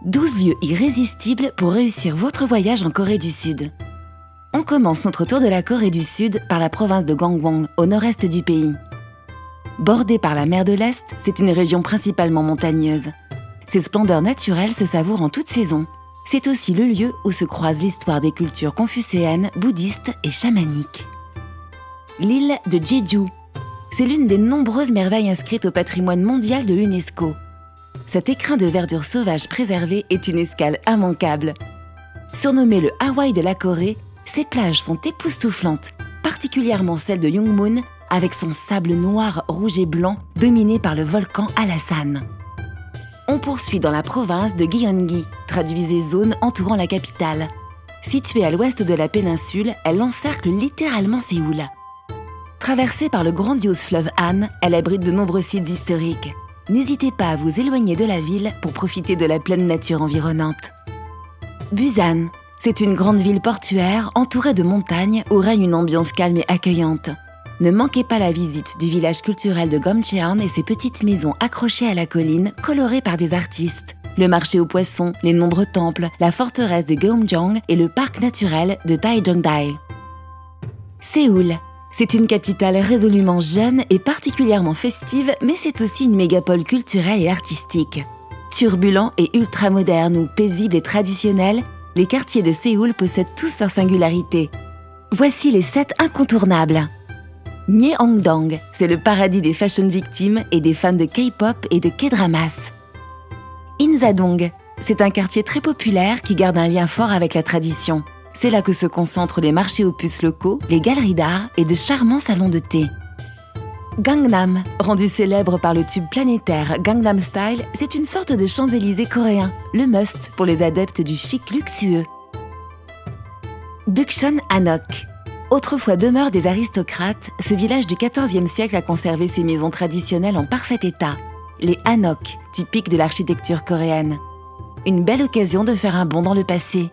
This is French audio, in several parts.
12 lieux irrésistibles pour réussir votre voyage en Corée du Sud. On commence notre tour de la Corée du Sud par la province de Gangwon, au nord-est du pays. Bordée par la mer de l'Est, c'est une région principalement montagneuse. Ses splendeurs naturelles se savourent en toute saison. C'est aussi le lieu où se croise l'histoire des cultures confucéennes, bouddhistes et chamaniques. L'île de Jeju. C'est l'une des nombreuses merveilles inscrites au patrimoine mondial de l'UNESCO. Cet écrin de verdure sauvage préservé est une escale immanquable. Surnommé le Hawaï de la Corée, ses plages sont époustouflantes, particulièrement celle de Yongmun, avec son sable noir, rouge et blanc, dominé par le volcan Hallasan. On poursuit dans la province de Gyeonggi, traduisez zone entourant la capitale. Située à l'ouest de la péninsule, elle encercle littéralement Séoul. Traversée par le grandiose fleuve Han, elle abrite de nombreux sites historiques. N'hésitez pas à vous éloigner de la ville pour profiter de la pleine nature environnante. Busan, c'est une grande ville portuaire entourée de montagnes où règne une ambiance calme et accueillante. Ne manquez pas la visite du village culturel de Gomcheon et ses petites maisons accrochées à la colline, colorées par des artistes. Le marché aux poissons, les nombreux temples, la forteresse de Gyeongjong et le parc naturel de Daejeongdae. Séoul. C'est une capitale résolument jeune et particulièrement festive, mais c'est aussi une mégapole culturelle et artistique. Turbulent et ultramoderne ou paisible et traditionnel, les quartiers de Séoul possèdent tous leur singularité. Voici les 7 incontournables. Myeongdong, c'est le paradis des fashion victimes et des fans de K-pop et de K-dramas. Insadong, c'est un quartier très populaire qui garde un lien fort avec la tradition. C'est là que se concentrent les marchés aux puces locaux, les galeries d'art et de charmants salons de thé. Gangnam, rendu célèbre par le tube planétaire Gangnam Style, c'est une sorte de Champs-Élysées coréen, le must pour les adeptes du chic luxueux. Bukchon Hanok. Autrefois demeure des aristocrates, ce village du XIVe siècle a conservé ses maisons traditionnelles en parfait état, les Hanok, typiques de l'architecture coréenne. Une belle occasion de faire un bond dans le passé.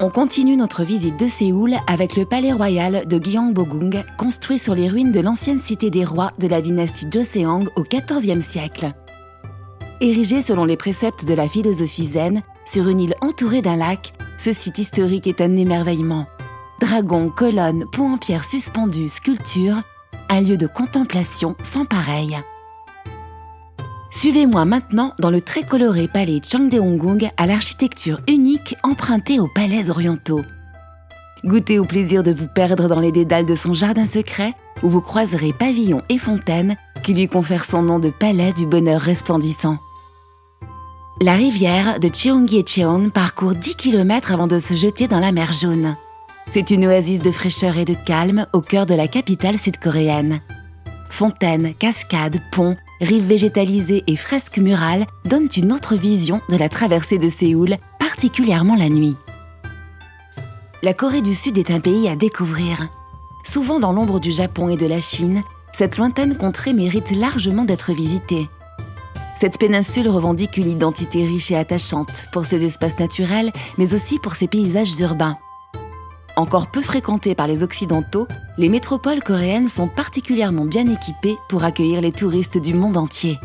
On continue notre visite de Séoul avec le palais royal de Gyeongbokgung, construit sur les ruines de l'ancienne cité des rois de la dynastie Joseon au XIVe siècle. Érigé selon les préceptes de la philosophie zen, sur une île entourée d'un lac, ce site historique est un émerveillement. Dragons, colonnes, ponts en pierre suspendus, sculptures, un lieu de contemplation sans pareil. Suivez-moi maintenant dans le très coloré palais Changdeonggung à l'architecture unique empruntée aux palais orientaux. Goûtez au plaisir de vous perdre dans les dédales de son jardin secret où vous croiserez pavillons et fontaines qui lui confèrent son nom de palais du bonheur resplendissant. La rivière de Cheonggyecheon parcourt 10 km avant de se jeter dans la mer Jaune. C'est une oasis de fraîcheur et de calme au cœur de la capitale sud-coréenne. Fontaines, cascades, ponts, rives végétalisées et fresques murales donnent une autre vision de la traversée de Séoul, particulièrement la nuit. La Corée du Sud est un pays à découvrir. Souvent dans l'ombre du Japon et de la Chine, cette lointaine contrée mérite largement d'être visitée. Cette péninsule revendique une identité riche et attachante pour ses espaces naturels, mais aussi pour ses paysages urbains. Encore peu fréquentées par les Occidentaux, les métropoles coréennes sont particulièrement bien équipées pour accueillir les touristes du monde entier.